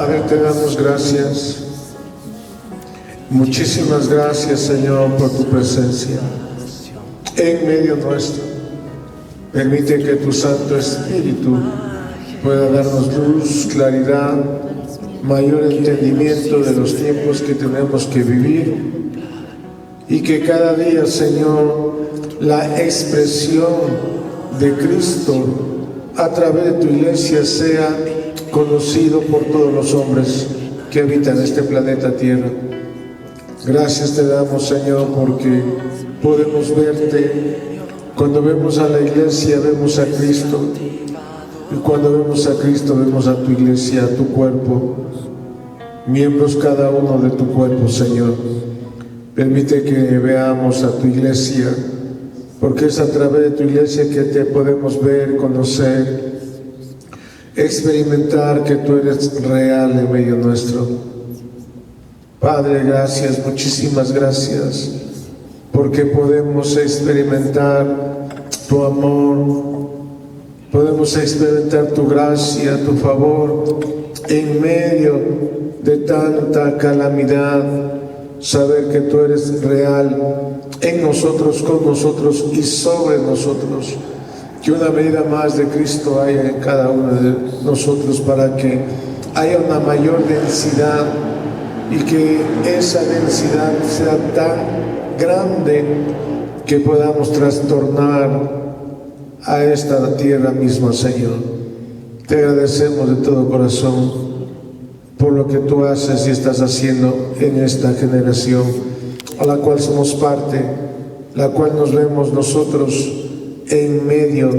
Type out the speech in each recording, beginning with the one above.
Padre, te damos gracias. Muchísimas gracias, Señor, por tu presencia en medio nuestro. Permite que tu Santo Espíritu pueda darnos luz, claridad, mayor entendimiento de los tiempos que tenemos que vivir, y que cada día, Señor, la expresión de Cristo a través de tu iglesia sea conocido por todos los hombres que habitan este planeta Tierra. Gracias te damos, Señor, porque podemos verte. Cuando vemos a la iglesia, vemos a Cristo, y cuando vemos a Cristo, vemos a tu iglesia, a tu cuerpo, miembros cada uno de tu cuerpo, Señor. Permite que veamos a tu iglesia, porque es a través de tu iglesia que te podemos ver, conocer, experimentar que tú eres real en medio nuestro. Padre, gracias, muchísimas gracias, porque podemos experimentar tu amor, podemos experimentar tu gracia, tu favor en medio de tanta calamidad. Saber que tú eres real en nosotros, con nosotros y sobre nosotros. Que una medida más de Cristo haya en cada uno de nosotros para que haya una mayor densidad, y que esa densidad sea tan grande que podamos trastornar a esta tierra misma, Señor. Te agradecemos de todo corazón por lo que tú haces y estás haciendo en esta generación a la cual somos parte, la cual nos vemos nosotros en medio,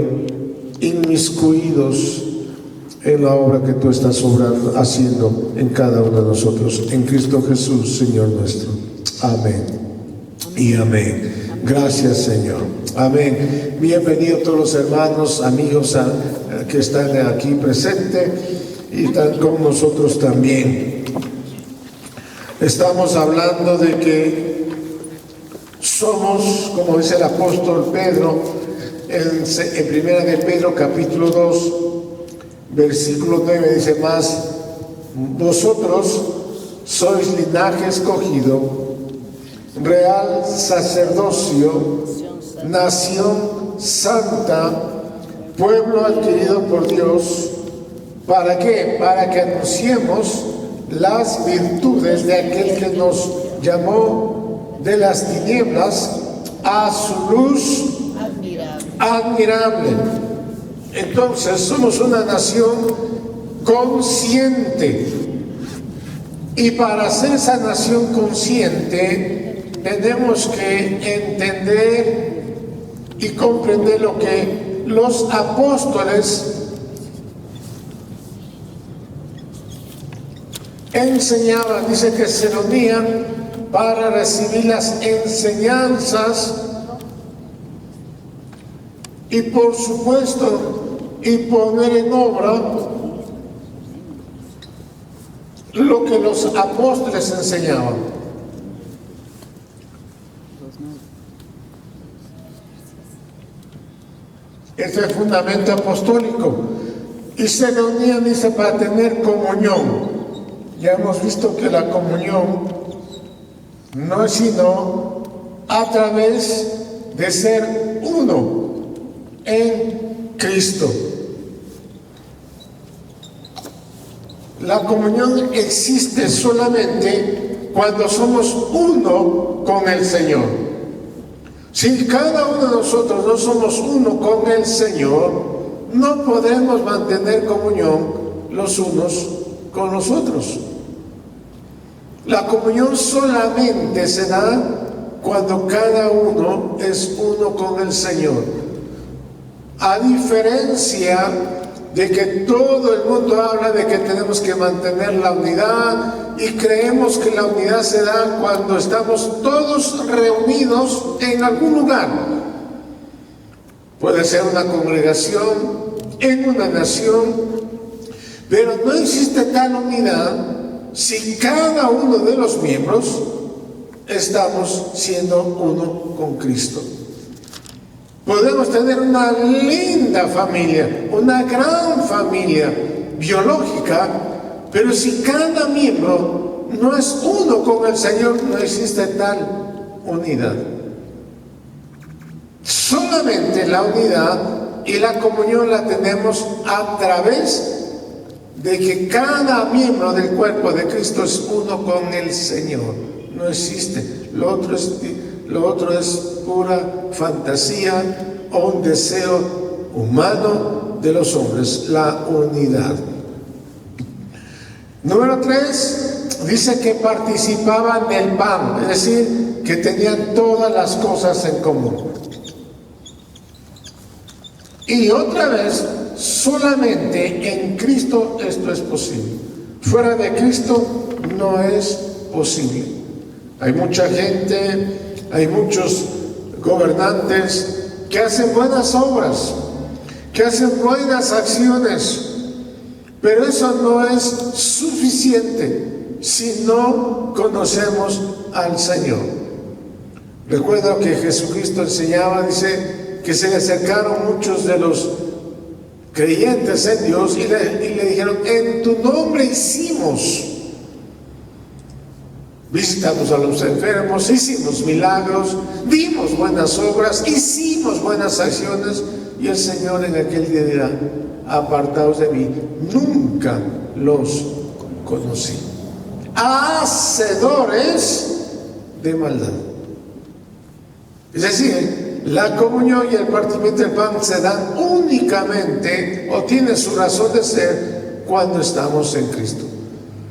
inmiscuidos en la obra que tú estás haciendo en cada uno de nosotros, en Cristo Jesús, Señor nuestro. Amén y amén. Gracias, Señor. Amén. Bienvenidos todos los hermanos, amigos que están aquí presentes y están con nosotros también. Estamos hablando de que somos, como dice el apóstol Pedro, en primera de Pedro capítulo 2, versículo 9, dice más: vosotros sois linaje escogido, real sacerdocio, nación santa, pueblo adquirido por Dios. ¿Para qué? Para que anunciemos las virtudes de aquel que nos llamó de las tinieblas a su luz admirable. Entonces somos una nación consciente, y para ser esa nación consciente tenemos que entender y comprender lo que los apóstoles enseñaban. Dice que se reunían para recibir las enseñanzas y, por supuesto, y poner en obra lo que los apóstoles enseñaban. Este es el fundamento apostólico. Y se reunían, dice, para tener comunión. Ya hemos visto que la comunión no es sino a través de ser uno en Cristo. La comunión existe solamente cuando somos uno con el Señor. Si cada uno de nosotros no somos uno con el Señor, no podremos mantener comunión los unos con los otros. La comunión solamente se da cuando cada uno es uno con el Señor. A diferencia de que todo el mundo habla de que tenemos que mantener la unidad, y creemos que la unidad se da cuando estamos todos reunidos en algún lugar. Puede ser una congregación, en una nación, pero no existe tal unidad si cada uno de los miembros estamos siendo uno con Cristo. Podemos tener una linda familia, una gran familia biológica, Pero si cada miembro no es uno con el Señor, no existe tal unidad. Solamente la unidad y la comunión la tenemos a través de que cada miembro del cuerpo de Cristo es uno con el Señor. No existe. Lo otro es pura fantasía o un deseo humano de los hombres, la unidad. Número 3, dice que participaban del pan, es decir, que tenían todas las cosas en común. Y otra vez, solamente en Cristo esto es posible. Fuera de Cristo no es posible. Hay mucha gente, hay muchos gobernantes que hacen buenas obras, que hacen buenas acciones, pero eso no es suficiente si no conocemos al Señor. Recuerdo que Jesucristo enseñaba, dice, que se le acercaron muchos de los creyentes en Dios y le dijeron: en tu nombre visitamos a los enfermos, hicimos milagros, dimos buenas obras, hicimos buenas acciones. Y el Señor en aquel día dirá: apartaos de mí, nunca los conocí, hacedores de maldad. Es decir, la comunión y el partimiento del pan se dan únicamente, o tienen su razón de ser, cuando estamos en Cristo.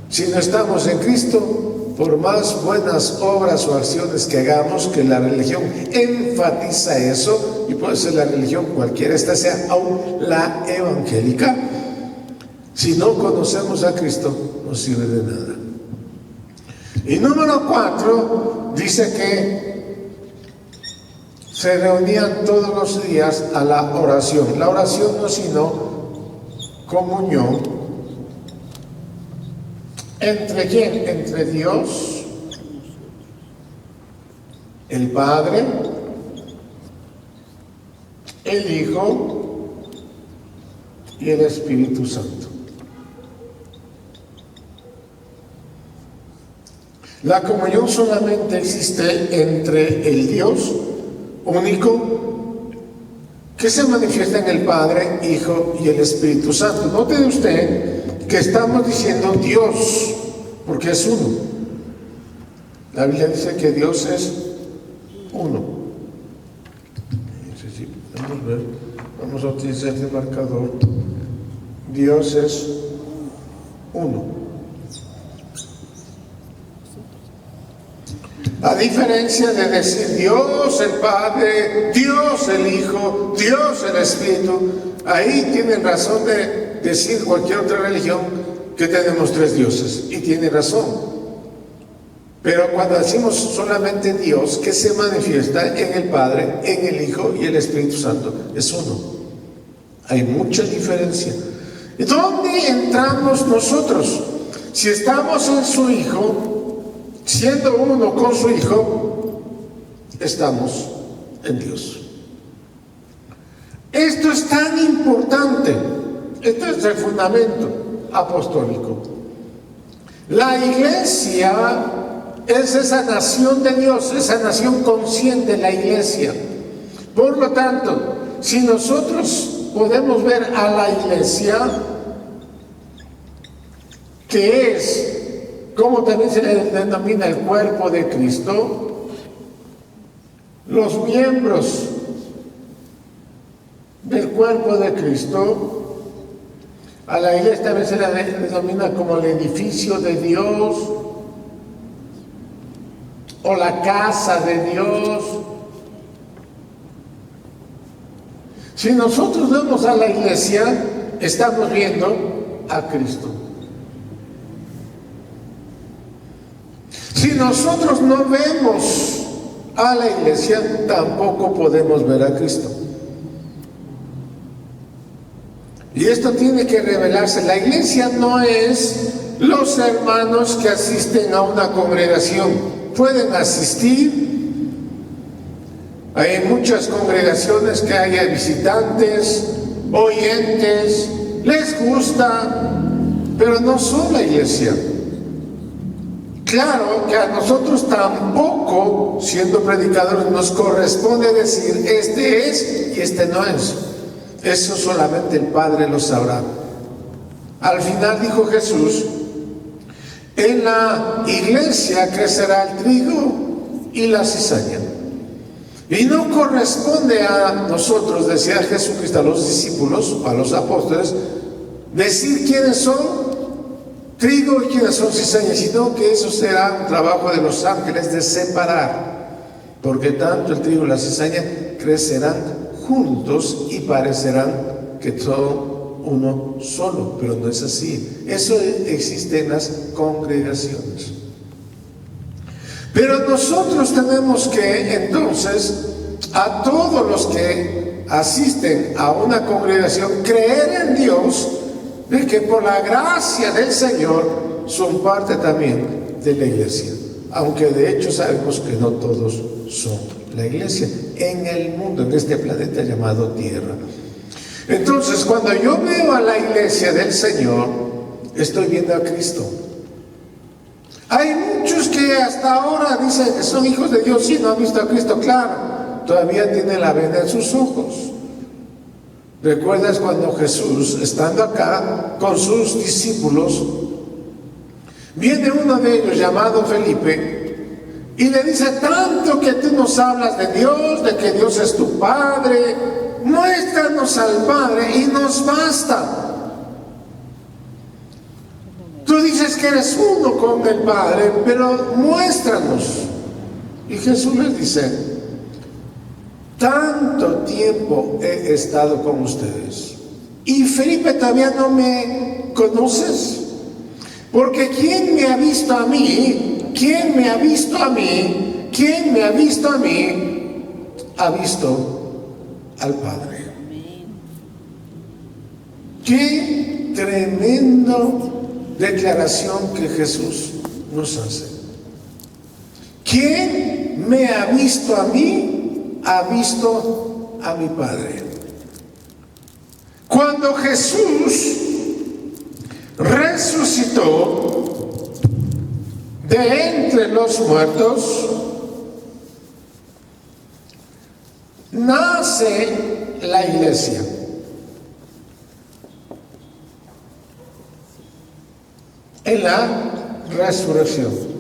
Si no estamos en Cristo, por más buenas obras o acciones que hagamos, que la religión enfatiza eso, y puede ser la religión cualquiera, esta sea aún la evangélica, si no conocemos a Cristo, no sirve de nada. Y número 4, dice que se reunían todos los días a la oración. La oración no es sino comunión. ¿Entre quién? Entre Dios, el Padre, el Hijo y el Espíritu Santo. La comunión solamente existe entre el Dios único, que se manifiesta en el Padre, Hijo y el Espíritu Santo. Note usted que estamos diciendo Dios, porque es uno. La Biblia dice que Dios es uno. Vamos a utilizar este marcador. Dios es uno. A diferencia de decir Dios el Padre, Dios el Hijo, Dios el Espíritu, ahí tienen razón de decir cualquier otra religión que tenemos 3 dioses, y tiene razón. Pero cuando decimos solamente Dios, que se manifiesta en el Padre, en el Hijo y el Espíritu Santo, es uno. Hay mucha diferencia. ¿Y dónde entramos nosotros? Si estamos en su Hijo, siendo uno con su Hijo, estamos en Dios. Esto es tan importante. Este es el fundamento apostólico. La iglesia es esa nación de Dios, esa nación consciente, la iglesia. Por lo tanto, si nosotros podemos ver a la iglesia, que es, como también se le denomina, el cuerpo de Cristo, los miembros del cuerpo de Cristo, a la iglesia también se le denomina como el edificio de Dios o la casa de Dios. Si nosotros vemos a la iglesia, estamos viendo a Cristo. Si nosotros no vemos a la iglesia, tampoco podemos ver a Cristo. Y esto tiene que revelarse. La iglesia no es los hermanos que asisten a una congregación. Pueden asistir. Hay muchas congregaciones que hay visitantes, oyentes, les gusta, pero no son la iglesia. Claro que a nosotros tampoco, siendo predicadores, nos corresponde decir este es y este no es. Eso solamente el Padre lo sabrá. Al final dijo Jesús: en la iglesia crecerá el trigo y la cizaña. Y no corresponde a nosotros, decía Jesucristo a los discípulos, a los apóstoles, decir quiénes son trigo y quiénes son cizaña, sino que eso será un trabajo de los ángeles de separar, porque tanto el trigo y la cizaña crecerán juntos y parecerán que son uno solo, pero no es así. Eso existe en las congregaciones. Pero nosotros tenemos que entonces, a todos los que asisten a una congregación, creer en Dios, de que por la gracia del Señor son parte también de la iglesia, aunque de hecho sabemos que no todos son la iglesia en el mundo, en este planeta llamado Tierra. Entonces, cuando yo veo a la iglesia del Señor, estoy viendo a Cristo. Hay muchos que hasta ahora dicen que son hijos de Dios y no han visto a Cristo. Claro, todavía tiene la venda en sus ojos. ¿Recuerdas cuando Jesús, estando acá con sus discípulos, viene uno de ellos llamado Felipe y le dice: tanto que tú nos hablas de Dios, de que Dios es tu Padre, muéstranos al Padre y nos basta. Tú dices que eres uno con el Padre, pero muéstranos. Y Jesús les dice: tanto tiempo he estado con ustedes y Felipe, todavía no me conoces. Porque ¿quién me ha visto a mí? ¿Quién me ha visto a mí? ¿Quién me ha visto a mí? Ha visto al Padre. Qué tremendo declaración que Jesús nos hace. ¿Quién me ha visto a mí? Ha visto a mi Padre. Cuando Jesús resucitó de entre los muertos, nace la iglesia. En la resurrección.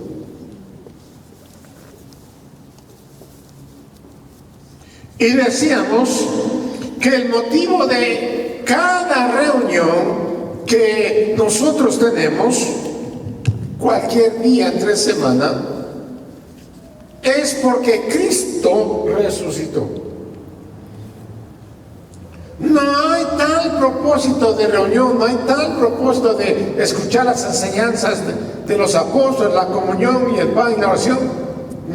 Y decíamos que el motivo de cada reunión que nosotros tenemos, cualquier día entre semana, es porque Cristo resucitó. No hay tal propósito de reunión, no hay tal propósito de escuchar las enseñanzas de los apóstoles, la comunión y el pan y la oración.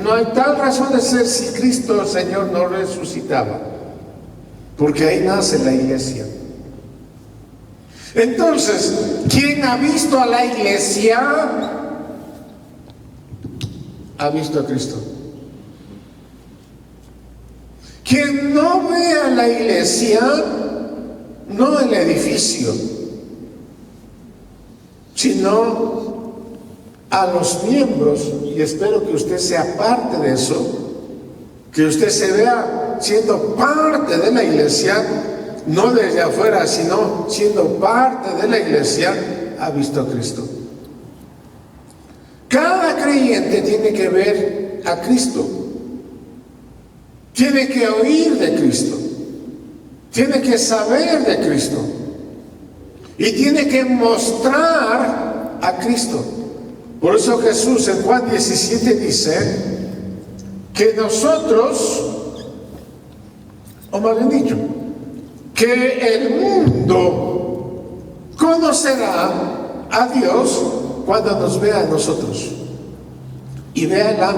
No hay tal razón de ser si Cristo el Señor no resucitaba, porque ahí nace la iglesia. Entonces, ¿quién ha visto a la iglesia? Ha visto a Cristo. Quien no ve a la iglesia, no el edificio, sino a los miembros, y espero que usted sea parte de eso, que usted se vea siendo parte de la iglesia, no desde afuera, sino siendo parte de la iglesia, ha visto a Cristo. Cada creyente tiene que ver a Cristo, tiene que oír de Cristo, tiene que saber de Cristo y tiene que mostrar a Cristo. Por eso Jesús en Juan 17 dice que nosotros, o más bien dicho, que el mundo conocerá a Dios cuando nos vea a nosotros y vea la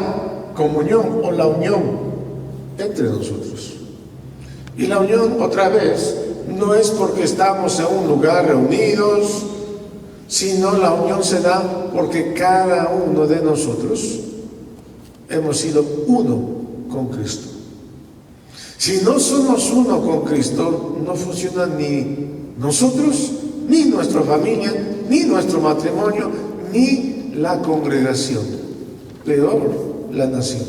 comunión o la unión entre nosotros. Y la unión, otra vez, no es porque estamos en un lugar reunidos, sino la unión se da porque cada uno de nosotros hemos sido uno con Cristo. Si no somos uno con Cristo, no funciona ni nosotros, ni nuestra familia, ni nuestro matrimonio, ni la congregación, peor la nación.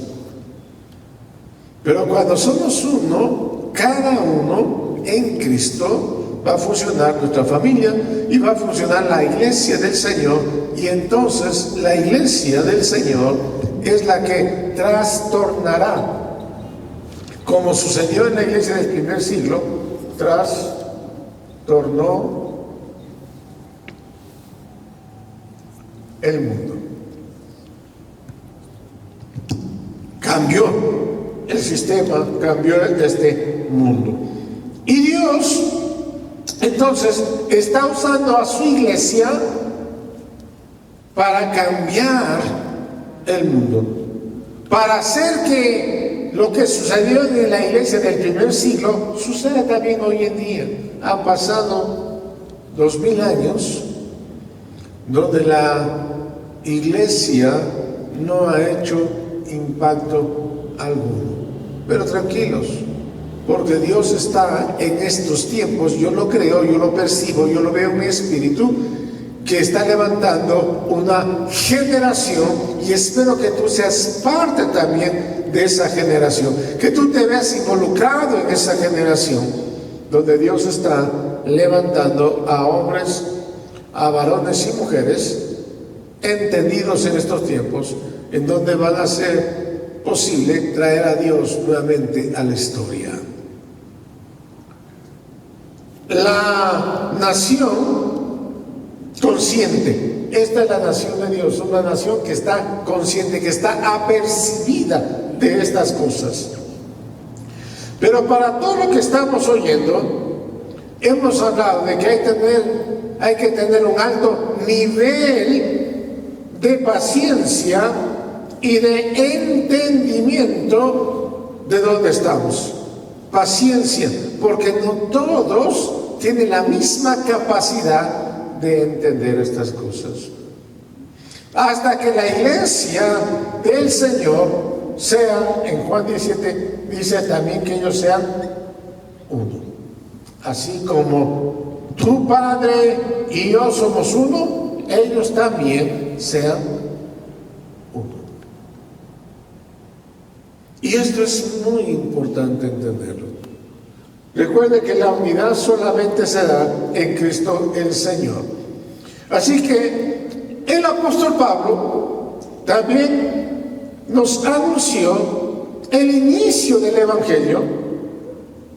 Pero cuando somos uno, cada uno en Cristo, va a funcionar nuestra familia y va a funcionar la iglesia del Señor, y entonces la iglesia del Señor es la que trastornará, como sucedió en la iglesia del primer siglo, trastornó el mundo. Cambió el sistema, cambió este mundo. Y Dios, entonces, está usando a su iglesia para cambiar el mundo, para hacer que lo que sucedió en la iglesia del primer siglo suceda también hoy en día. Han pasado 2000 años donde la iglesia no ha hecho impacto alguno. Pero tranquilos, porque Dios está en estos tiempos, yo lo creo, yo lo percibo, yo lo veo en mi espíritu, que está levantando una generación, y espero que tú seas parte también de esa generación, que tú te veas involucrado en esa generación, donde Dios está levantando a hombres, a varones y mujeres entendidos en estos tiempos, en donde van a ser posible traer a Dios nuevamente a la historia. La nación consciente, esta es la nación de Dios, una nación que está consciente, que está apercibida de estas cosas. Pero para todo lo que estamos oyendo, hemos hablado de que hay que tener un alto nivel de paciencia y de entendimiento de dónde estamos. Paciencia, porque no todos tienen la misma capacidad de entender estas cosas. Hasta que la iglesia del Señor sea, en Juan 17 dice también que ellos sean uno. Así como tu Padre y yo somos uno, ellos también sean uno. Y esto es muy importante entenderlo. Recuerde que la unidad solamente se da en Cristo el Señor. Así que el apóstol Pablo también nos anunció el inicio del Evangelio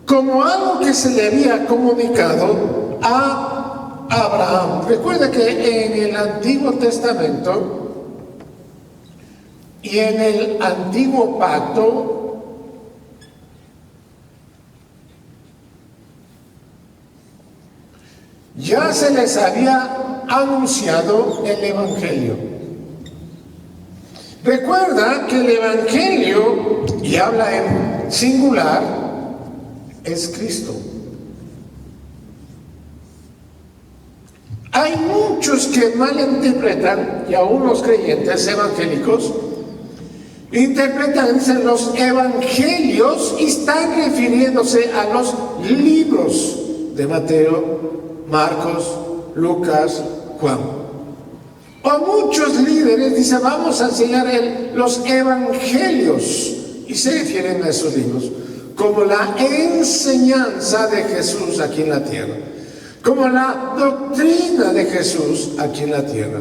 como algo que se le había comunicado a Abraham. Recuerde que en el Antiguo Testamento y en el Antiguo Pacto, ya se les había anunciado el Evangelio. Recuerda que el Evangelio, y habla en singular, es Cristo. Hay muchos que malinterpretan, y aún los creyentes evangélicos, interpretan los evangelios y están refiriéndose a los libros de Mateo, Marcos, Lucas, Juan. O muchos líderes dicen, vamos a enseñar los evangelios, y se refieren a esos libros como la enseñanza de Jesús aquí en la tierra, como la doctrina de Jesús aquí en la tierra.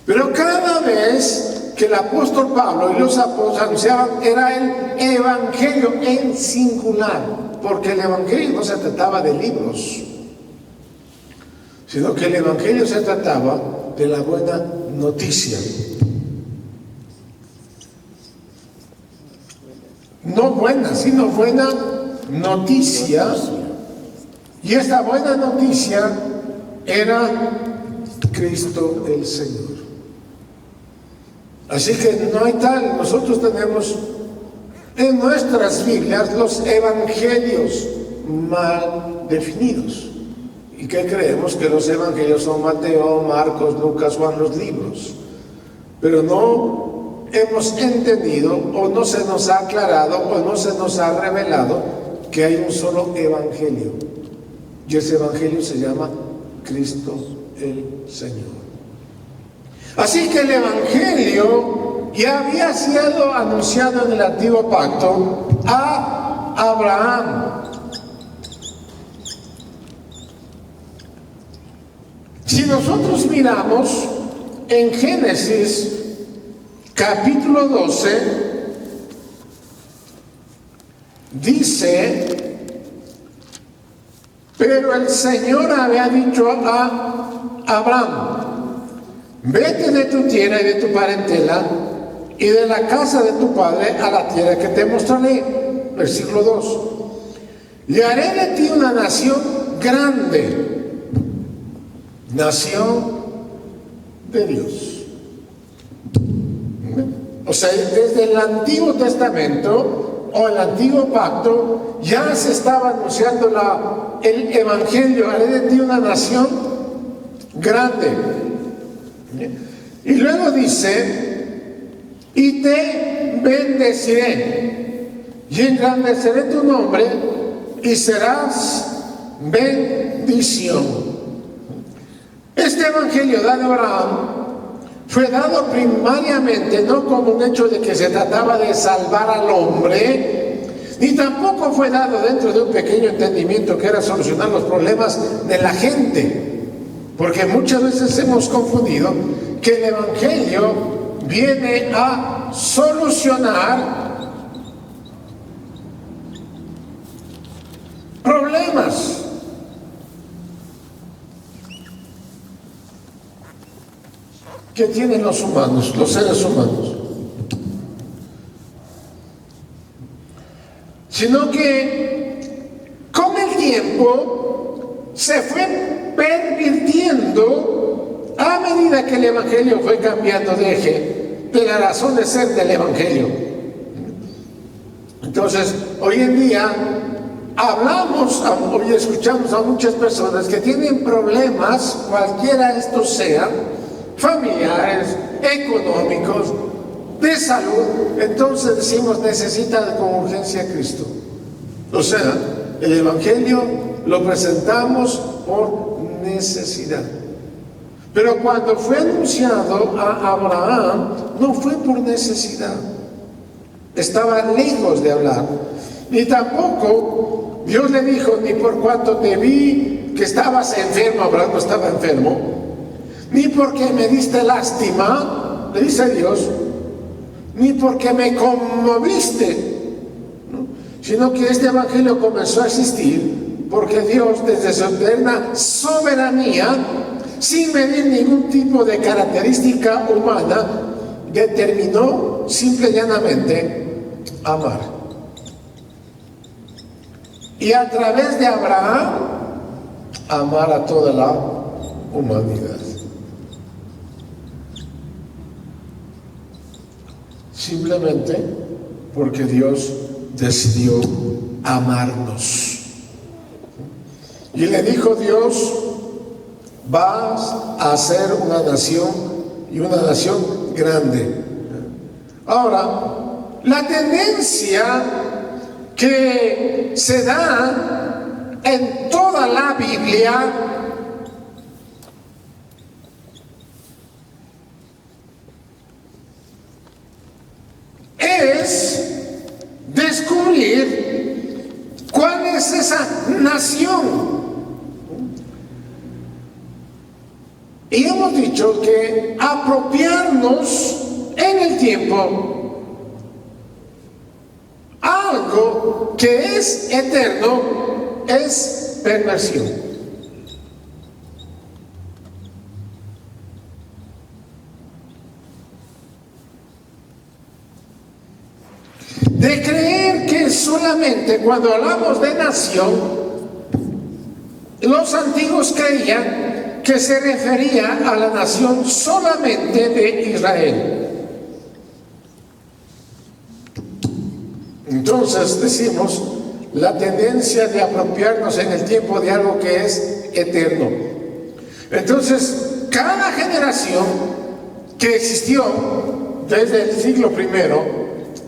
Pero cada vez que el apóstol Pablo y los apóstoles anunciaban, era el evangelio en singular, porque el evangelio no se trataba de libros, sino que el evangelio se trataba de la buena noticia. No buena, sino buena noticia. Y esta buena noticia era Cristo el Señor. Así que no hay tal, nosotros tenemos en nuestras Biblias los evangelios mal definidos. ¿Y qué creemos? Que los evangelios son Mateo, Marcos, Lucas, Juan, los libros. Pero no hemos entendido, o no se nos ha aclarado, o no se nos ha revelado que hay un solo evangelio. Y ese evangelio se llama Cristo el Señor. Así que el Evangelio ya había sido anunciado en el Antiguo Pacto a Abraham. Si nosotros miramos en Génesis capítulo 12, dice: pero el Señor había dicho a Abraham: vete de tu tierra y de tu parentela y de la casa de tu padre a la tierra que te mostraré. Versículo 2: y haré de ti una nación grande, nación de Dios. O sea, desde el Antiguo Testamento o el Antiguo Pacto ya se estaba anunciando el Evangelio: haré de ti una nación grande. Y luego dice: y te bendeciré y engrandeceré tu nombre y serás bendición. Este Evangelio dado a Abraham fue dado primariamente no como un hecho de que se trataba de salvar al hombre, ni tampoco fue dado dentro de un pequeño entendimiento que era solucionar los problemas de la gente, porque muchas veces hemos confundido que el Evangelio viene a solucionar problemas. Que tienen los humanos, los seres humanos, sino que con el tiempo se fue pervirtiendo a medida que el Evangelio fue cambiando de eje, de la razón de ser del Evangelio. Entonces, hoy en día hoy escuchamos a muchas personas que tienen problemas, cualquiera estos sean, familiares, económicos, de salud. Entonces decimos: necesita con urgencia a Cristo. O sea, el Evangelio lo presentamos por necesidad. Pero cuando fue anunciado a Abraham, no fue por necesidad. Estaba lejos de hablar. Ni tampoco Dios le dijo: ni por cuanto te vi que estabas enfermo. Abraham no estaba enfermo. Ni porque me diste lástima, le dice Dios, ni porque me conmoviste, ¿no? Sino que este Evangelio comenzó a existir porque Dios, desde su eterna soberanía, sin medir ningún tipo de característica humana, determinó simple y llanamente amar. Y a través de Abraham, amar a toda la humanidad. Simplemente porque Dios decidió amarnos. Y le dijo Dios: vas a ser una nación, y una nación grande. Ahora, la tendencia que se da en toda la Biblia es descubrir cuál es esa nación. Y hemos dicho que apropiarnos en el tiempo algo que es eterno es perversión. De creer que solamente cuando hablamos de nación, los antiguos creían que se refería a la nación solamente de Israel. Entonces decimos la tendencia de apropiarnos en el tiempo de algo que es eterno. Entonces, cada generación que existió desde el siglo I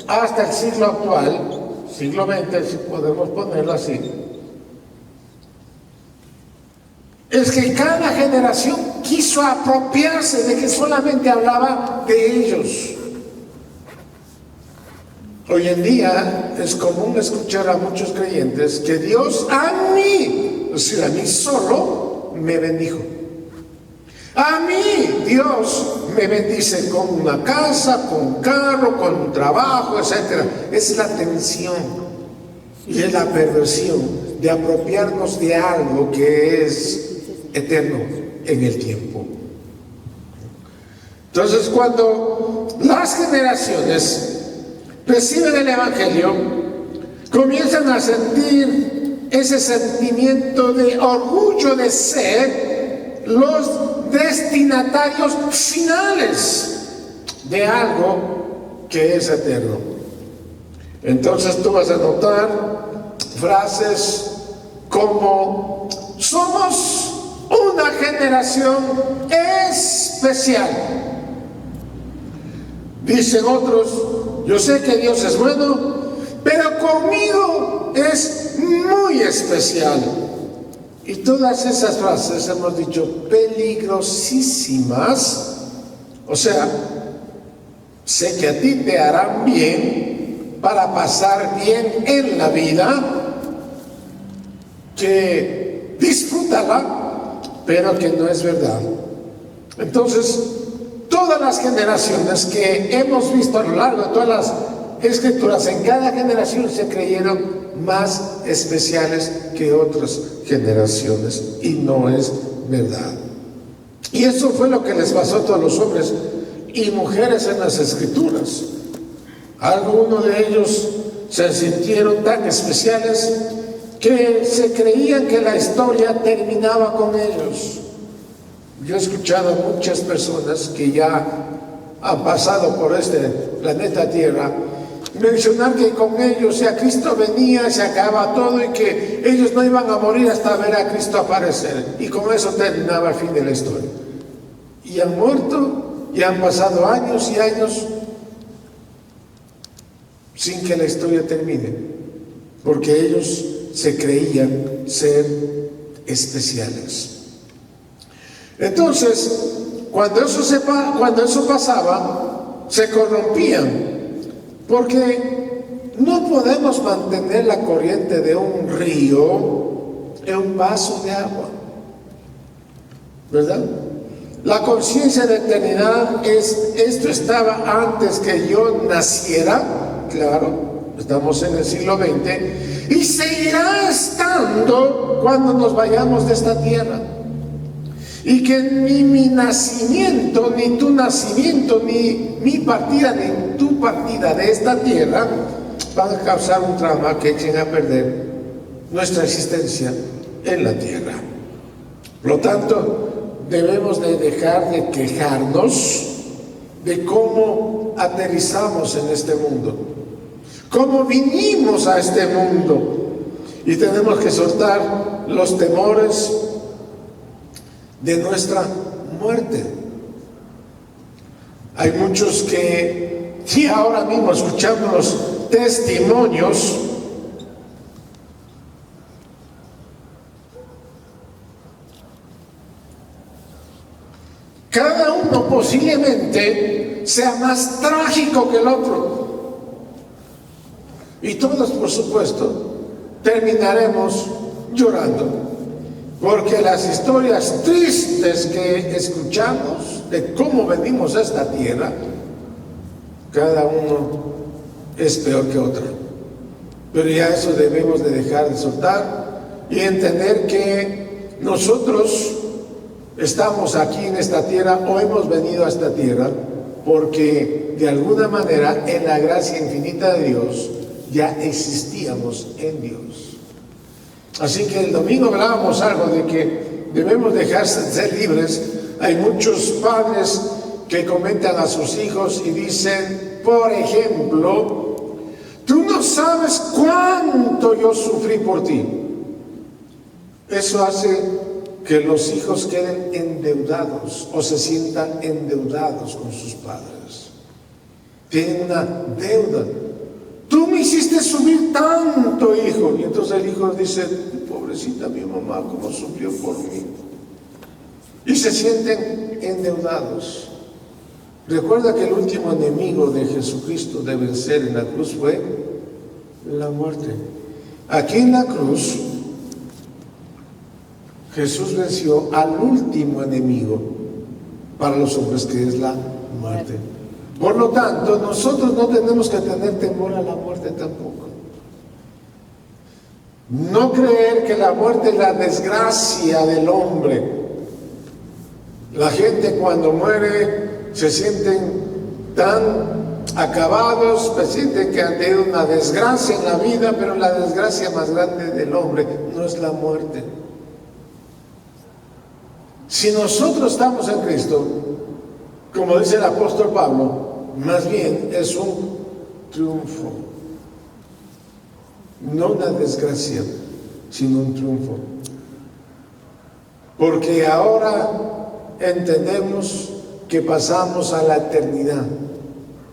hasta el siglo actual, siglo XX, si podemos ponerlo así, es que cada generación quiso apropiarse de que solamente hablaba de ellos. Hoy en día es común escuchar a muchos creyentes que Dios a mí, es decir, a mí solo, me bendijo. A mí Dios me bendice con una casa, con un carro, con un trabajo, etc. Es la tensión y es la perversión de apropiarnos de algo que es eterno en el tiempo. Entonces, cuando las generaciones reciben el Evangelio, comienzan a sentir ese sentimiento de orgullo de ser los destinatarios finales de algo que es eterno. Entonces tú vas a notar frases como: somos una generación especial. Dicen otros: yo sé que Dios es bueno, pero conmigo es muy especial. Y todas esas frases, hemos dicho, peligrosísimas. O sea, sé que a ti te harán bien para pasar bien en la vida, que disfrútala, pero que no es verdad. Entonces, todas las generaciones que hemos visto a lo largo de todas las escrituras, en cada generación se creyeron más especiales que otras generaciones, y no es verdad. Y eso fue lo que les pasó a todos los hombres y mujeres en las escrituras. Algunos de ellos se sintieron tan especiales que se creían que la historia terminaba con ellos. Yo he escuchado a muchas personas que ya han pasado por este planeta Tierra mencionar que con ellos, ya Cristo venía, se acaba todo y que ellos no iban a morir hasta ver a Cristo aparecer, y con eso terminaba el fin de la historia. Y han muerto y han pasado años y años sin que la historia termine, porque ellos se creían ser especiales. Entonces, cuando eso pasaba, se corrompían, porque no podemos mantener la corriente de un río en un vaso de agua, ¿verdad? La conciencia de eternidad es: esto estaba antes que yo naciera, claro, estamos en el siglo XX, y seguirá estando cuando nos vayamos de esta tierra. Y que ni mi nacimiento, ni tu nacimiento, ni mi partida, ni tu partida de esta tierra van a causar un trauma que echen a perder nuestra existencia en la tierra. Por lo tanto, debemos de dejar de quejarnos de cómo aterrizamos en este mundo, cómo vinimos a este mundo, y tenemos que soltar los temores de nuestra muerte. Hay muchos que, si ahora mismo escuchamos los testimonios, cada uno posiblemente sea más trágico que el otro, y todos, por supuesto, terminaremos llorando, porque las historias tristes que escuchamos de cómo venimos a esta tierra, cada uno es peor que otro. Pero ya eso debemos de dejar de soltar y entender que nosotros estamos aquí en esta tierra, o hemos venido a esta tierra porque de alguna manera en la gracia infinita de Dios ya existíamos en Dios. Así que el domingo hablábamos algo de que debemos dejarse de ser libres. Hay muchos padres que comentan a sus hijos y dicen, por ejemplo: tú no sabes cuánto yo sufrí por ti. Eso hace que los hijos queden endeudados o se sientan endeudados con sus padres. Tienen una deuda. Tú me hiciste sufrir tanto, hijo. Y entonces el hijo dice: pobrecita mi mamá, cómo sufrió por mí. y se sienten endeudados. Recuerda que el último enemigo de Jesucristo de vencer en la cruz fue la muerte. Aquí en la cruz, Jesús venció al último enemigo para los hombres, que es la muerte. Por lo tanto, nosotros no tenemos que tener temor a la muerte tampoco. No creer que la muerte es la desgracia del hombre. La gente cuando muere se sienten tan acabados, se sienten que han tenido una desgracia en la vida, pero la desgracia más grande del hombre no es la muerte. Si nosotros estamos en Cristo, como dice el apóstol Pablo, más bien es un triunfo. No una desgracia, sino un triunfo. Porque ahora entendemos que pasamos a la eternidad.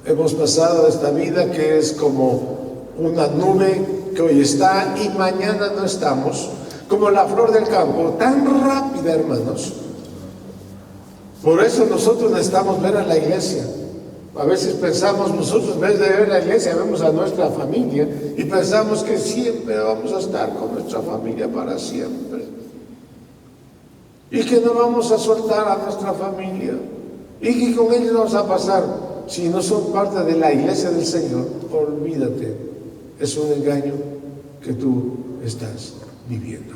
Hemos pasado de esta vida que es como una nube que hoy está y mañana no estamos, como la flor del campo, tan rápida, hermanos. Por eso nosotros necesitamos ver a la iglesia. A veces pensamos, nosotros en vez de ver a la iglesia, vemos a nuestra familia y pensamos que siempre vamos a estar con nuestra familia para siempre. Y que no vamos a soltar a nuestra familia. Y que con ellos vamos a pasar. Si no son parte de la iglesia del Señor, olvídate. Es un engaño que tú estás viviendo.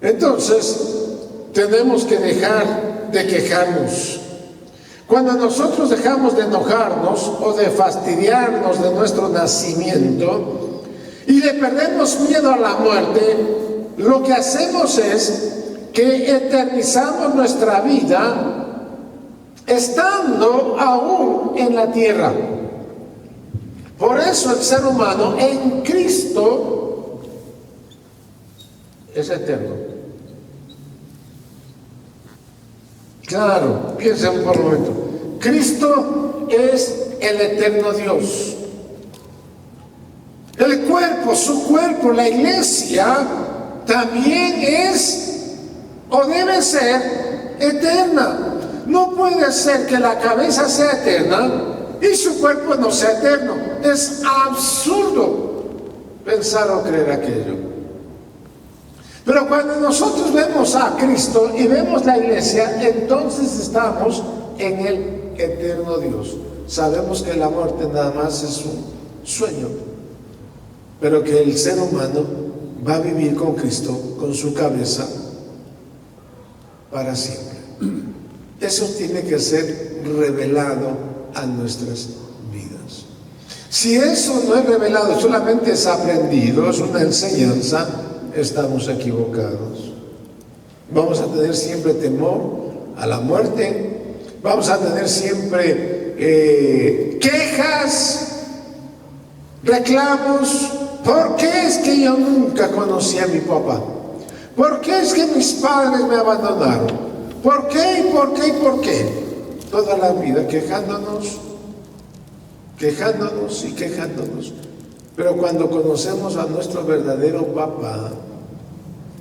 Entonces, tenemos que dejar de quejarnos. Cuando nosotros dejamos de enojarnos o de fastidiarnos de nuestro nacimiento y le perdemos miedo a la muerte, lo que hacemos es que eternizamos nuestra vida estando aún en la tierra. Por eso el ser humano en Cristo es eterno. Claro, piensen por un momento. Cristo es el eterno Dios. El cuerpo, su cuerpo, la iglesia, también es o debe ser eterna. No puede ser que la cabeza sea eterna y su cuerpo no sea eterno. Es absurdo pensar o creer aquello. Pero cuando nosotros vemos a Cristo y vemos la iglesia, entonces estamos en el eterno Dios. Sabemos que la muerte nada más es un sueño, pero que el ser humano va a vivir con Cristo, con su cabeza, para siempre. Eso tiene que ser revelado a nuestras vidas. Si eso no es revelado, solamente es aprendido, es una enseñanza, estamos equivocados. Vamos a tener siempre temor a la muerte, vamos a tener siempre quejas, reclamos. ¿Por qué es que yo nunca conocí a mi papá? ¿Por qué es que mis padres me abandonaron? ¿Por qué y por qué y por qué? Toda la vida quejándonos y quejándonos. Pero cuando conocemos a nuestro verdadero papá,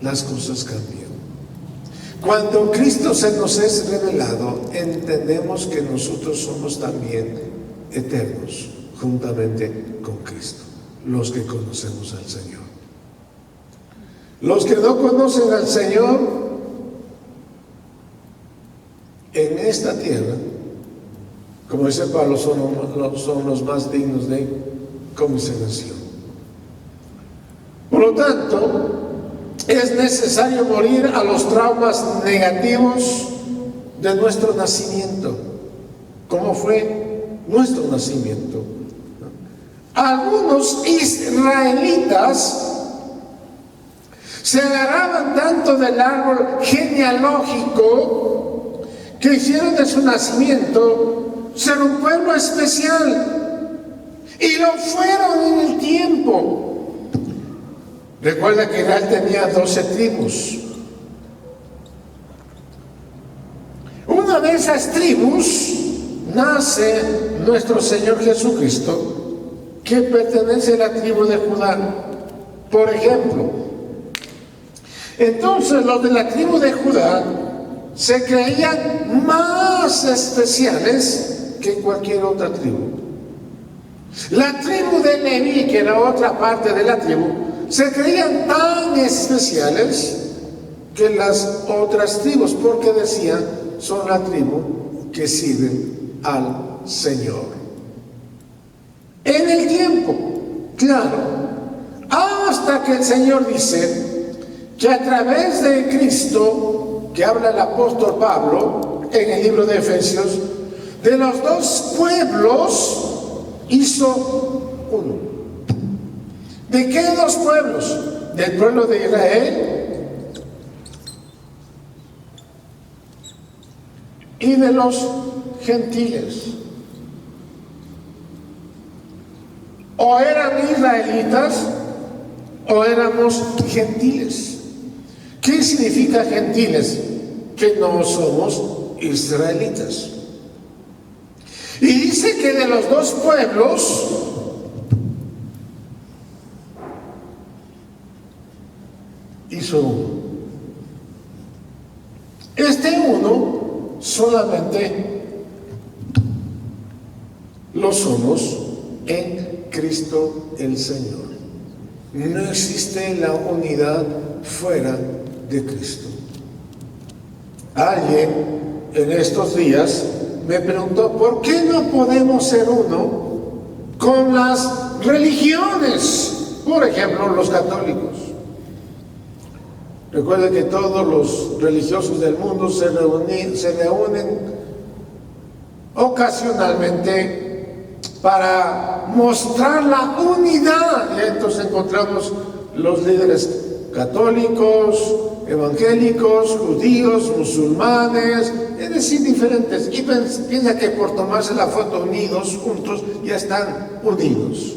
las cosas cambian. Cuando Cristo se nos es revelado, entendemos que nosotros somos también eternos, juntamente con Cristo, los que conocemos al Señor. Los que no conocen al Señor en esta tierra, como dice Pablo, son los más dignos de conmiseración. Por lo tanto, es necesario morir a los traumas negativos de nuestro nacimiento. ¿Cómo fue nuestro nacimiento? Algunos israelitas se agarraban tanto del árbol genealógico que hicieron de su nacimiento ser un pueblo especial, y lo fueron en el tiempo. Recuerda que Israel tenía 12 tribus. Una de esas tribus nace nuestro Señor Jesucristo, que pertenece a la tribu de Judá. Por ejemplo, Entonces los de la tribu de Judá se creían más especiales que cualquier otra tribu. La tribu de Leví, que era otra parte de la tribu, se creían tan especiales que las otras tribus, porque decían, son la tribu que sirven al Señor. En el tiempo, claro, hasta que el Señor dice que a través de Cristo, que habla el apóstol Pablo en el libro de Efesios, de los dos pueblos hizo uno. ¿De qué dos pueblos? Del pueblo de Israel y de los gentiles. O eran israelitas o éramos gentiles. ¿Qué significa gentiles? Que no somos israelitas. Y dice que de los dos pueblos hizo uno. Este uno solamente lo somos en Cristo el Señor. No existe la unidad fuera de Cristo. Alguien en estos días me preguntó, ¿por qué no podemos ser uno con las religiones? Por ejemplo, los católicos. Recuerden que todos los religiosos del mundo se reúnen ocasionalmente para mostrar la unidad. Y entonces encontramos los líderes católicos, evangélicos, judíos, musulmanes, es decir, diferentes. Y piensa que por tomarse la foto unidos, juntos, ya están unidos.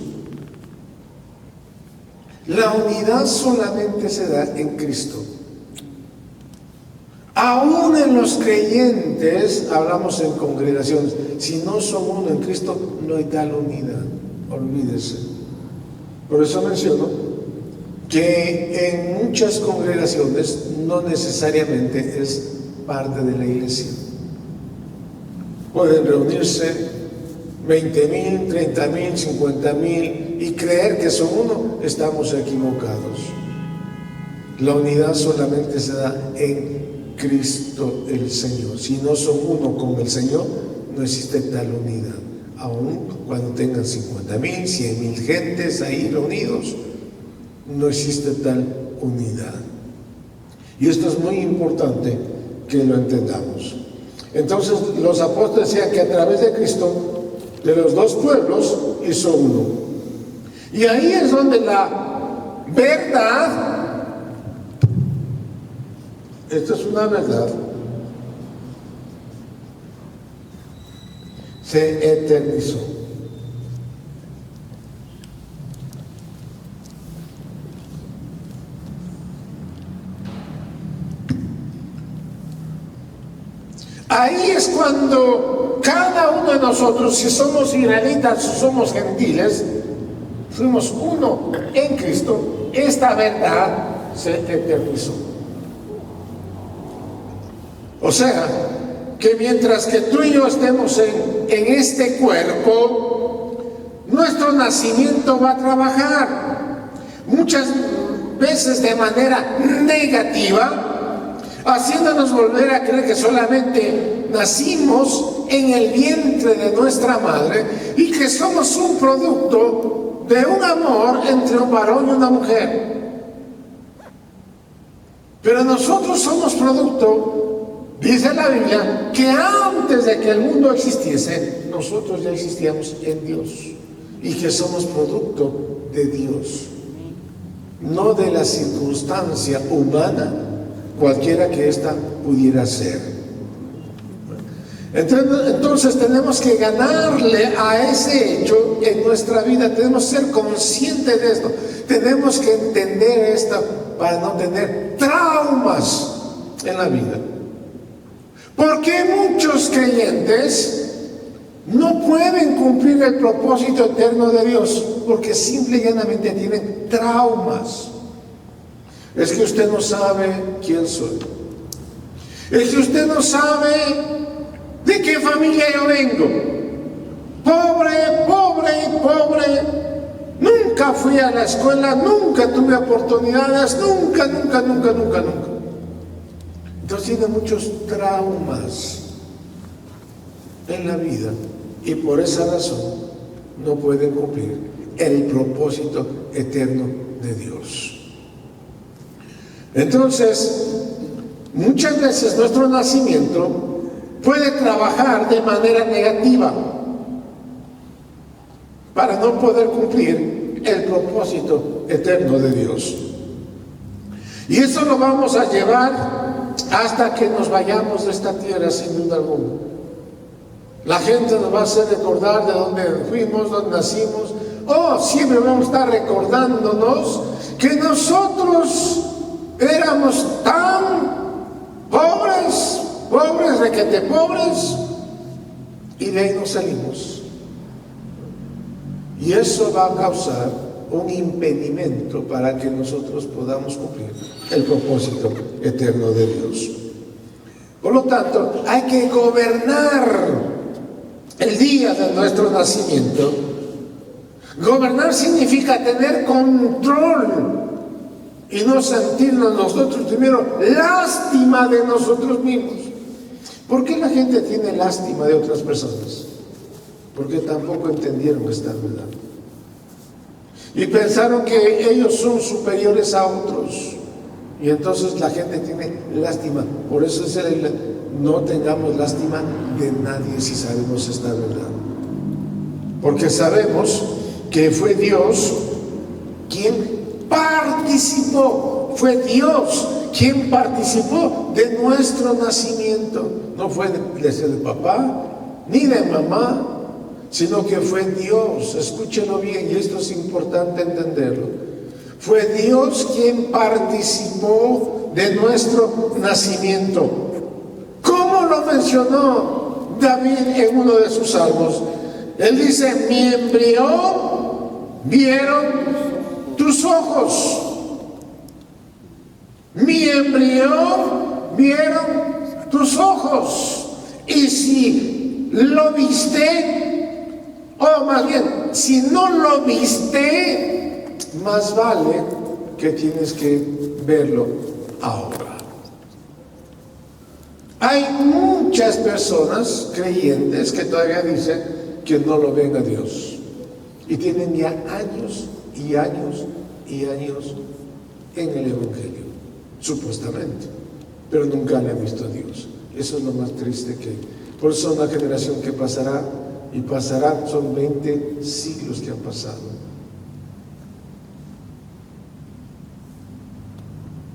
La unidad solamente se da en Cristo. Aún en los creyentes, hablamos en congregaciones, si no son uno en Cristo, no hay tal unidad. Olvídese. Por eso menciono que en muchas congregaciones no necesariamente es parte de la iglesia. Pueden reunirse 20,000, 30,000, 50,000 y creer que son uno. Estamos equivocados. La unidad solamente se da en Cristo el Señor. Si no son uno con el Señor, no existe tal unidad. Aún cuando tengan 50,000, 100,000 gentes ahí reunidos, no existe tal unidad. Y esto es muy importante que lo entendamos. Entonces los apóstoles decían que a través de Cristo, de los dos pueblos, hizo uno. Y ahí es donde la verdad, esta es una verdad, se eternizó. Ahí es cuando cada uno de nosotros, si somos israelitas o somos gentiles, fuimos uno en Cristo. Esta verdad se eternizó. O sea, que mientras que tú y yo estemos en este cuerpo, nuestro nacimiento va a trabajar. Muchas veces de manera negativa, haciéndonos volver a creer que solamente nacimos en el vientre de nuestra madre y que somos un producto de un amor entre un varón y una mujer. Pero nosotros somos producto, dice la Biblia, que antes de que el mundo existiese, nosotros ya existíamos en Dios y que somos producto de Dios, no de la circunstancia humana, cualquiera que ésta pudiera ser. Entonces tenemos que ganarle a ese hecho en nuestra vida. Tenemos que ser conscientes de esto. Tenemos que entender esto para no tener traumas en la vida. Porque muchos creyentes no pueden cumplir el propósito eterno de Dios porque simple y llanamente tienen traumas. Es que usted no sabe quién soy. Es que usted no sabe de qué familia yo vengo. Pobre, pobre, pobre. Nunca fui a la escuela, nunca tuve oportunidades, nunca. Entonces tiene muchos traumas en la vida y por esa razón no pueden cumplir el propósito eterno de Dios. Entonces, muchas veces nuestro nacimiento puede trabajar de manera negativa para no poder cumplir el propósito eterno de Dios. Y eso lo vamos a llevar hasta que nos vayamos de esta tierra, sin duda alguna. La gente nos va a hacer recordar de dónde fuimos, dónde nacimos. Siempre vamos a estar recordándonos que nosotros éramos tan pobres, requete pobres, y de ahí nos salimos. Y eso va a causar un impedimento para que nosotros podamos cumplir el propósito eterno de Dios. Por lo tanto, hay que gobernar el día de nuestro nacimiento. Gobernar significa tener control y no sentirnos nosotros primero lástima de nosotros mismos. ¿Por qué la gente tiene lástima de otras personas? Porque tampoco entendieron esta verdad. Y pensaron que ellos son superiores a otros. Y entonces la gente tiene lástima. Por eso es no tengamos lástima de nadie si sabemos esta verdad. Porque sabemos que fue Dios quien participó. Fue Dios quien participó de nuestro nacimiento. No fue de papá ni de mamá, sino que fue Dios. Escúchenlo bien, y esto es importante entenderlo. Fue Dios quien participó de nuestro nacimiento. ¿Cómo lo mencionó David en uno de sus salmos? Él dice: mi embrión vieron tus ojos. Mi embrión vieron tus ojos. Y si lo viste, o más bien, si no lo viste, más vale que tienes que verlo ahora. Hay muchas personas creyentes que todavía dicen que no lo ven a Dios. Y tienen ya años y años y años en el Evangelio, supuestamente, pero nunca le han visto a Dios. Eso es lo más triste que hay. Por eso una generación que pasará y pasará, son 20 siglos que han pasado.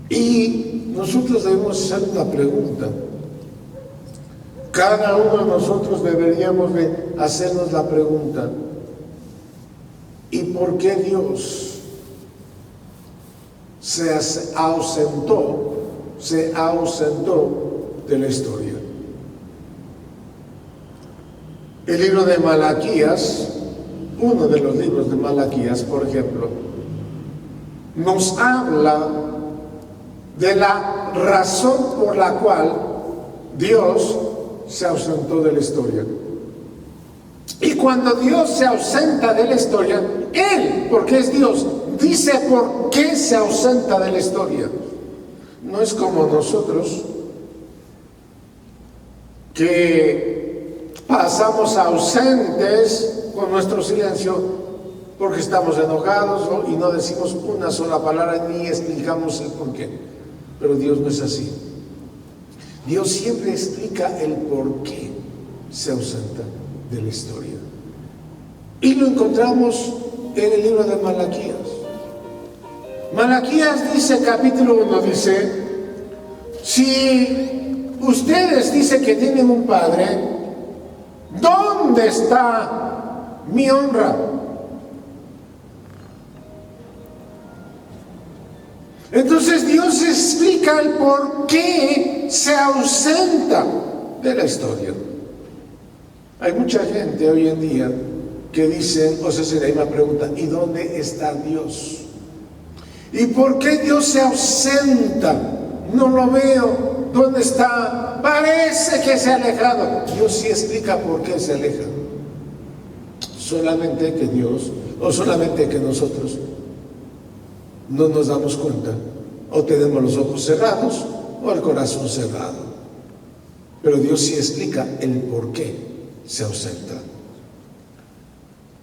Y nosotros debemos hacer una pregunta. Cada uno de nosotros deberíamos de hacernos la pregunta: ¿y por qué Dios se ausentó de la historia? El libro de Malaquías, uno de los libros de Malaquías, por ejemplo, nos habla de la razón por la cual Dios se ausentó de la historia. Y cuando Dios se ausenta de la historia, Él, porque es Dios, dice por qué se ausenta de la historia. No es como nosotros, que pasamos ausentes con nuestro silencio porque estamos enojados, ¿no? Y no decimos una sola palabra ni explicamos el por qué. Pero Dios no es así. Dios siempre explica el por qué se ausenta de la historia. Y lo encontramos en el libro de Malaquías. Malaquías dice, capítulo 1, dice: si ustedes dicen que tienen un padre, ¿dónde está mi honra? Entonces Dios explica el por qué se ausenta de la historia. Hay mucha gente hoy en día que dice, o sea, se le da una pregunta: ¿y dónde está Dios? ¿Y por qué Dios se ausenta? No lo veo. ¿Dónde está? Parece que se ha alejado. Dios sí explica por qué se aleja. Solamente que Dios, o solamente que nosotros no nos damos cuenta, o tenemos los ojos cerrados o el corazón cerrado. Pero Dios sí explica el por qué se ausenta.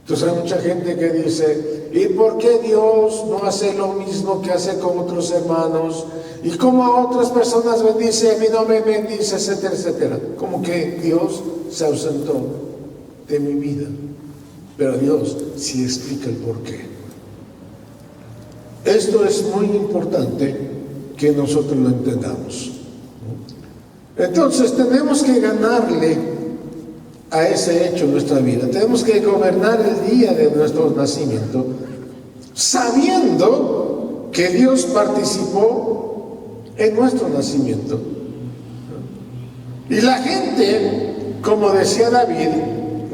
Entonces hay mucha gente que dice, ¿y por qué Dios no hace lo mismo que hace con otros hermanos? ¿Y cómo a otras personas bendice, a mí no me bendice, etcétera, etcétera? Como que Dios se ausentó de mi vida. Pero Dios sí explica el por qué. Esto es muy importante que nosotros lo entendamos. Entonces tenemos que ganarle a ese hecho en nuestra vida. Tenemos que gobernar el día de nuestro nacimiento, sabiendo que Dios participó en nuestro nacimiento. Y la gente, como decía David,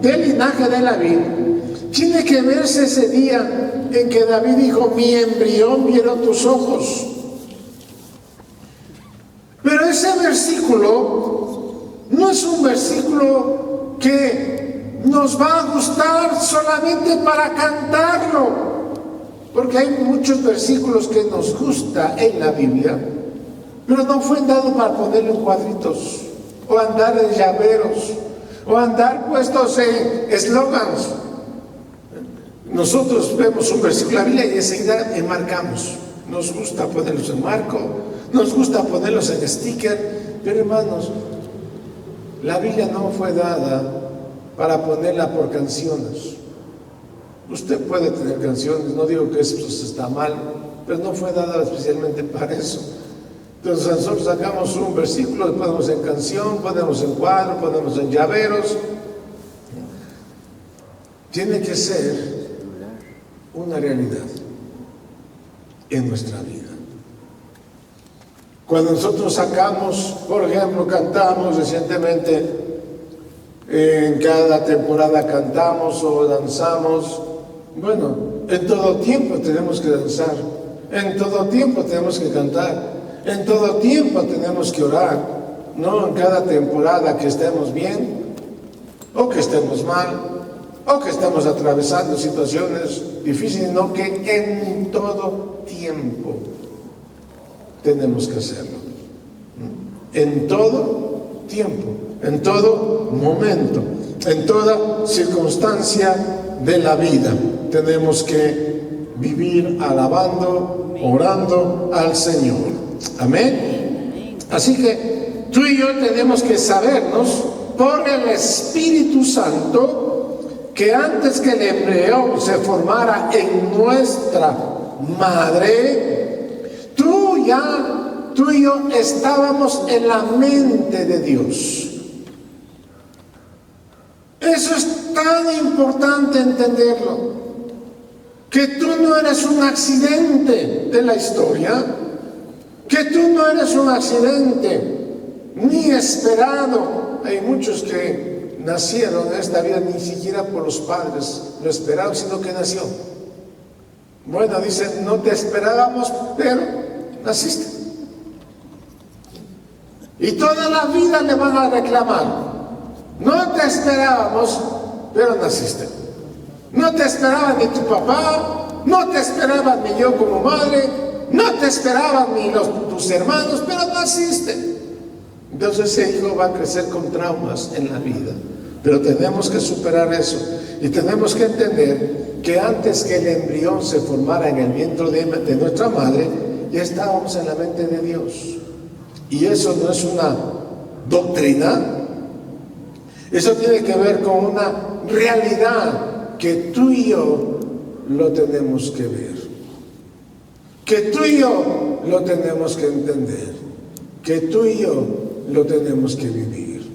del linaje de David, tiene que verse ese día en que David dijo, mi embrión vieron tus ojos. Pero ese versículo no es un versículo que nos va a gustar solamente para cantarlo, porque hay muchos versículos que nos gusta en la Biblia, pero no fue dado para ponerlo en cuadritos, o andar en llaveros, o andar puestos en eslogans. Nosotros vemos un versículo de la Biblia y enseguida enmarcamos. Nos gusta ponerlos en marco, nos gusta ponerlos en sticker, pero hermanos, la Biblia no fue dada para ponerla por canciones. Usted puede tener canciones, no digo que eso está mal, pero no fue dada especialmente para eso. Entonces nosotros sacamos un versículo, ponemos en canción, ponemos en cuadro, ponemos en llaveros. Tiene que ser una realidad en nuestra vida. Cuando nosotros sacamos, por ejemplo, cantamos recientemente, en cada temporada cantamos o danzamos. Bueno, en todo tiempo tenemos que danzar, en todo tiempo tenemos que cantar, en todo tiempo tenemos que orar, no en cada temporada que estemos bien o que estemos mal o que estamos atravesando situaciones difíciles, no, que en todo tiempo tenemos que hacerlo. En todo tiempo, en todo momento, en toda circunstancia de la vida, tenemos que vivir alabando, orando al Señor. Amén. Así que tú y yo tenemos que sabernos por el Espíritu Santo que antes que el embrión se formara en nuestra madre, tú y yo estábamos en la mente de Dios. Eso es tan importante entenderlo, que tú no eres un accidente de la historia, que tú no eres un accidente ni esperado. Hay muchos que nacieron en esta vida ni siquiera por los padres lo esperaron, sino que nació. Bueno, dicen, no te esperábamos, pero naciste. Y toda la vida le van a reclamar, no te esperábamos, pero naciste. No te esperaba ni tu papá, no te esperaba ni yo como madre, no te esperaban ni tus hermanos, pero naciste. Entonces ese hijo va a crecer con traumas en la vida, pero tenemos que superar eso y tenemos que entender que antes que el embrión se formara en el vientre de nuestra madre, ya estábamos en la mente de Dios. Y eso no es una doctrina, eso tiene que ver con una realidad que tú y yo lo tenemos que ver, que tú y yo lo tenemos que entender, que tú y yo lo tenemos que vivir.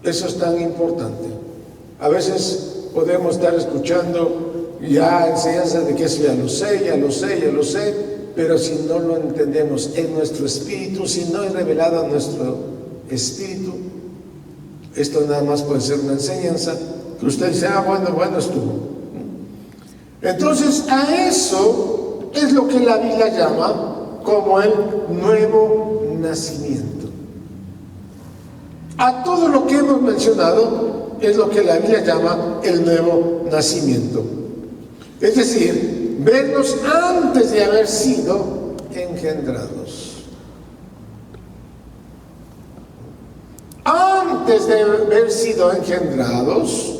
Eso es tan importante. A veces podemos estar escuchando ya enseñanzas de que eso ya lo sé, pero si no lo entendemos en nuestro espíritu, si no es revelado en nuestro espíritu, esto nada más puede ser una enseñanza que usted dice, bueno, estuvo. Entonces a eso es lo que la Biblia llama como el nuevo nacimiento. A todo lo que hemos mencionado es lo que la Biblia llama el nuevo nacimiento. Es decir, vernos antes de haber sido engendrados. Antes de haber sido engendrados,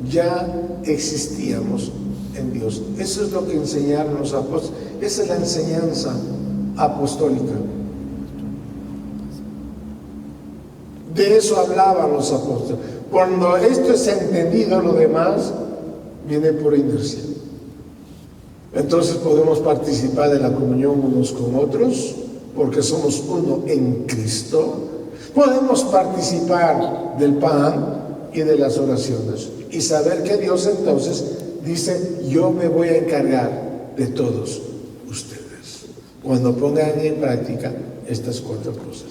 ya existíamos en Dios. Eso es lo que enseñaron los apóstoles. Esa es la enseñanza apostólica. De eso hablaban los apóstoles. Cuando esto es entendido, lo demás viene por inercia. Entonces podemos participar de la comunión unos con otros, porque somos uno en Cristo. Podemos participar del pan y de las oraciones y saber que Dios entonces dice: yo me voy a encargar de todos ustedes cuando pongan en práctica estas 4 cosas.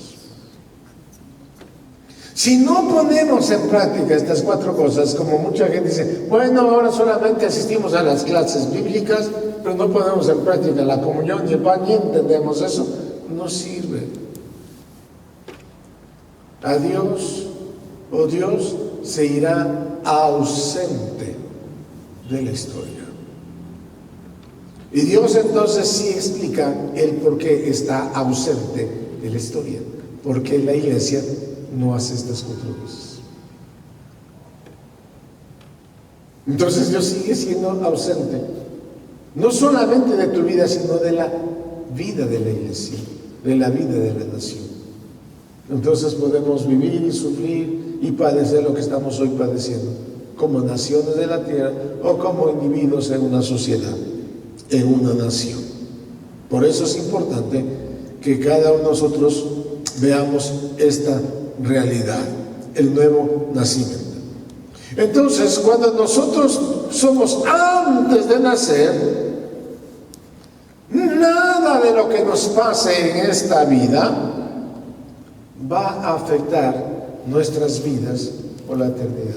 Si no ponemos en práctica estas 4 cosas, como mucha gente dice, bueno, ahora solamente asistimos a las clases bíblicas, pero no ponemos en práctica la comunión y el pan, y entendemos eso, no sirve. A Dios, o Dios se irá ausente de la historia. Y Dios entonces sí explica el por qué está ausente de la historia, porque la iglesia no hace estas 4 cosas. Entonces Dios sigue siendo ausente, no solamente de tu vida, sino de la vida de la iglesia, de la vida de la nación. Entonces podemos vivir y sufrir y padecer lo que estamos hoy padeciendo, como naciones de la tierra o como individuos en una sociedad, en una nación. Por eso es importante que cada uno de nosotros veamos esta realidad, el nuevo nacimiento. Entonces, cuando nosotros somos antes de nacer, nada de lo que nos pase en esta vida va a afectar nuestras vidas por la eternidad.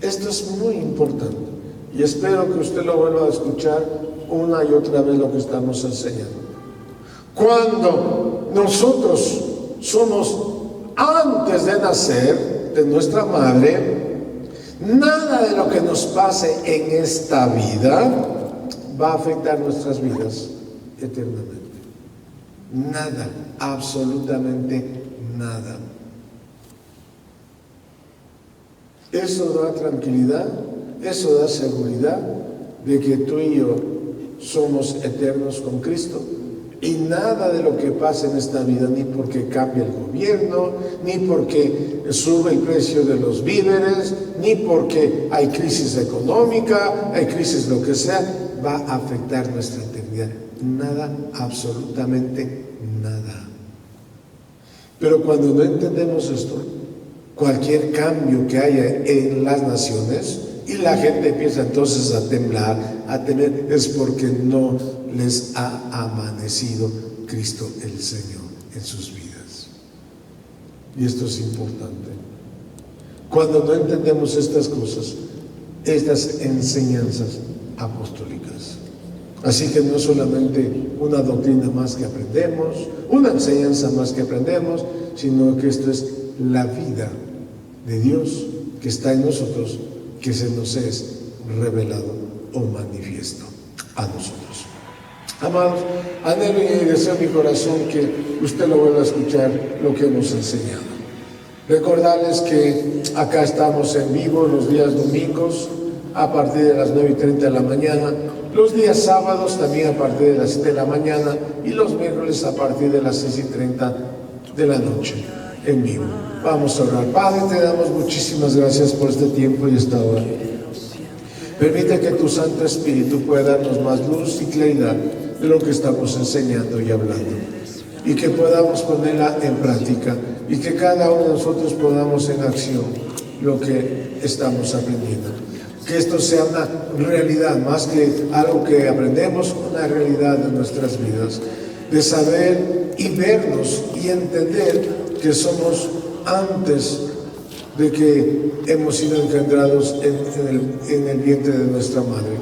Esto es muy importante y espero que usted lo vuelva a escuchar una y otra vez lo que estamos enseñando. Cuando nosotros somos antes de nacer de nuestra madre, nada de lo que nos pase en esta vida va a afectar nuestras vidas eternamente. Nada, absolutamente nada. Eso da tranquilidad, eso da seguridad de que tú y yo somos eternos con Cristo. Y nada de lo que pasa en esta vida, ni porque cambie el gobierno, ni porque sube el precio de los víveres, ni porque hay crisis económica, hay crisis lo que sea, va a afectar nuestra eternidad. Nada, absolutamente nada. Pero cuando no entendemos esto, cualquier cambio que haya en las naciones, y la gente empieza entonces a temblar, a temer, es porque no les ha amanecido Cristo el Señor en sus vidas. Y esto es importante. Cuando no entendemos estas cosas, estas enseñanzas apostólicas. Así que no solamente una doctrina más que aprendemos, una enseñanza más que aprendemos, sino que esto es la vida de Dios que está en nosotros, que se nos es revelado o manifiesto a nosotros. Amados, anhelo y deseo en mi corazón que usted lo vuelva a escuchar lo que hemos enseñado. Recordarles que acá estamos en vivo los días domingos a partir de las 9:30 de la mañana, los días sábados también a partir de las 7 de la mañana y los miércoles a partir de las 6:30 de la noche en vivo. Vamos a orar. Padre, te damos muchísimas gracias por este tiempo y esta hora. Permite que tu Santo Espíritu pueda darnos más luz y claridad de lo que estamos enseñando y hablando, y que podamos ponerla en práctica, y que cada uno de nosotros podamos en acción lo que estamos aprendiendo. Que esto sea una realidad, más que algo que aprendemos, una realidad de nuestras vidas, de saber y vernos y entender que somos antes de que hemos sido engendrados en el vientre de nuestra madre.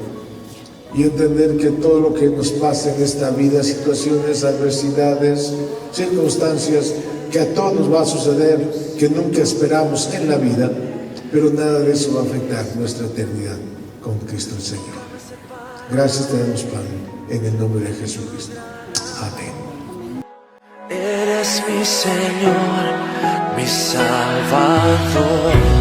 y entender que todo lo que nos pasa en esta vida, situaciones, adversidades, circunstancias, que a todos nos va a suceder, que nunca esperamos en la vida, pero nada de eso va a afectar nuestra eternidad con Cristo el Señor. Gracias te damos, Padre, en el nombre de Jesucristo. Amén. Eres mi Señor, mi Salvador.